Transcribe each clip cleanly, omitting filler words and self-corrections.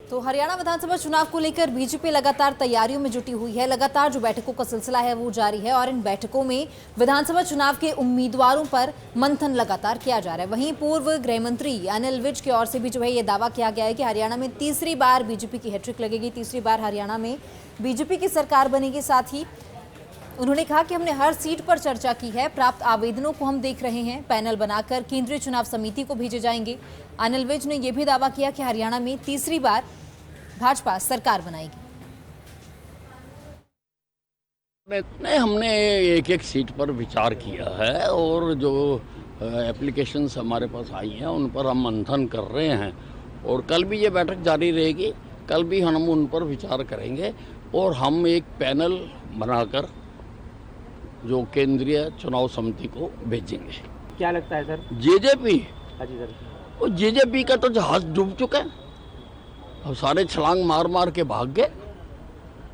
तो हरियाणा विधानसभा चुनाव को लेकर बीजेपी लगातार तैयारियों में जुटी हुई है। लगातार जो बैठकों का सिलसिला है वो जारी है और इन बैठकों में विधानसभा चुनाव के उम्मीदवारों पर मंथन लगातार किया जा रहा है। वहीं पूर्व गृह मंत्री अनिल विज की ओर से भी जो है ये दावा किया गया है कि हरियाणा में तीसरी बार बीजेपी की हैट्रिक लगेगी, तीसरी बार हरियाणा में बीजेपी की सरकार बनेगी। साथ ही उन्होंने कहा कि हमने हर सीट पर चर्चा की है, प्राप्त आवेदनों को हम देख रहे हैं, पैनल बनाकर केंद्रीय चुनाव समिति को भेजे जाएंगे। अनिल विज ने यह भी दावा किया कि हरियाणा में तीसरी बार भाजपा सरकार बनाएगी। नहीं, हमने एक एक सीट पर विचार किया है और जो एप्लीकेशंस हमारे पास आई हैं उन पर हम मंथन कर रहे हैं और कल भी ये बैठक जारी रहेगी। कल भी हम उन पर विचार करेंगे और हम एक पैनल बनाकर जो केंद्रीय चुनाव समिति को भेजेंगे। क्या लगता है सर? जेजेपी, हाँ जी सर। और जेजेपी का तो जहाज डूब चुका है, अब सारे छलांग मार मार के भाग गए,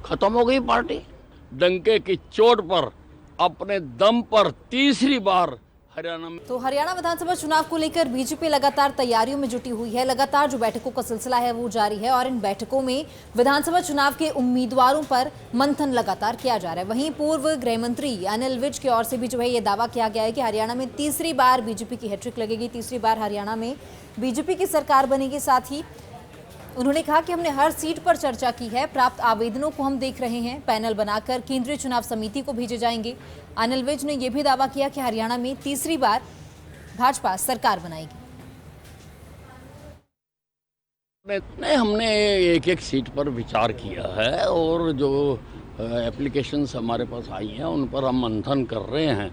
खत्म हो गई पार्टी। डंके की चोट पर अपने दम पर तीसरी बार हरियाणा में। तो हरियाणा विधानसभा चुनाव को लेकर बीजेपी लगातार तैयारियों में जुटी हुई है। लगातार जो बैठकों का सिलसिला है वो जारी है और इन बैठकों में विधानसभा चुनाव के उम्मीदवारों पर मंथन लगातार किया जा रहा है। वहीं पूर्व गृह मंत्री अनिल विज की ओर से भी जो है ये दावा किया गया है कि हरियाणा में तीसरी बार बीजेपी की हैट्रिक लगेगी, तीसरी बार हरियाणा में बीजेपी की सरकार बनेगी। साथ ही उन्होंने कहा कि हमने हर सीट पर चर्चा की है, प्राप्त आवेदनों को हम देख रहे हैं, पैनल बनाकर केंद्रीय चुनाव समिति को भेजे जाएंगे। अनिल विज ने यह भी दावा किया कि हरियाणा में तीसरी बार भाजपा सरकार बनाएगी। नहीं, हमने एक एक सीट पर विचार किया है और जो एप्लीकेशंस हमारे पास आई हैं उन पर हम मंथन कर रहे हैं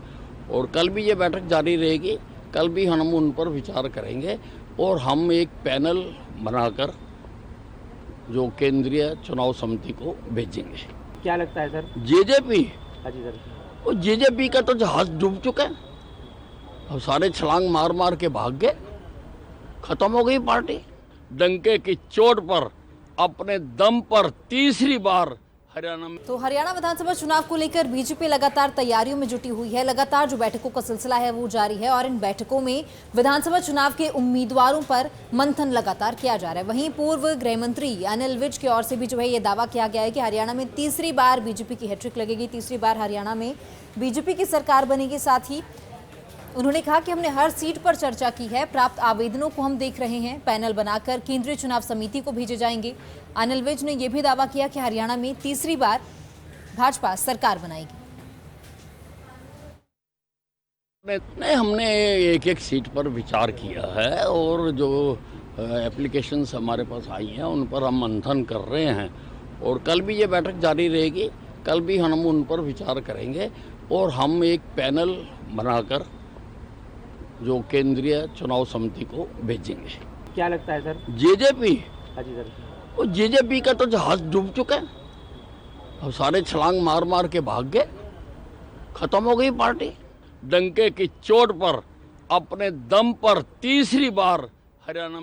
और कल भी ये बैठक जारी रहेगी। कल भी हम उन पर विचार करेंगे और हम एक पैनल बनाकर जो केंद्रीय चुनाव समिति को भेजेंगे। क्या लगता है सर? जेजेपी, हाँ जी सर। और जेजेपी का तो जहाज डूब चुका है, अब सारे छलांग मार मार के भाग गए, खत्म हो गई पार्टी। डंके की चोट पर अपने दम पर तीसरी बार हरियाणा में। तो हरियाणा विधानसभा चुनाव को लेकर बीजेपी लगातार तैयारियों में जुटी हुई है। लगातार जो बैठकों का सिलसिला है वो जारी है और इन बैठकों में विधानसभा चुनाव के उम्मीदवारों पर मंथन लगातार किया जा रहा है। वहीं पूर्व गृह मंत्री अनिल विज की ओर से भी जो है ये दावा किया गया है कि हरियाणा में तीसरी बार बीजेपी की हैट्रिक लगेगी, तीसरी बार हरियाणा में बीजेपी की सरकार बनेगी। साथ ही उन्होंने कहा कि हमने हर सीट पर चर्चा की है, प्राप्त आवेदनों को हम देख रहे हैं, पैनल बनाकर केंद्रीय चुनाव समिति को भेजे जाएंगे। अनिल विज ने यह भी दावा किया कि हरियाणा में तीसरी बार भाजपा सरकार बनाएगी। नहीं, हमने एक एक सीट पर विचार किया है और जो एप्लीकेशंस हमारे पास आई हैं उन पर हम मंथन कर रहे हैं और कल भी ये बैठक जारी रहेगी। कल भी हम उन पर विचार करेंगे और हम एक पैनल बनाकर जो केंद्रीय चुनाव समिति को भेजेंगे। क्या लगता है सर? जेजेपी, हाँ जी सर। और जेजेपी का तो जहाज डूब चुका है, अब सारे छलांग मार मार के भाग गए, खत्म हो गई पार्टी। डंके की चोट पर अपने दम पर तीसरी बार हरियाणा में।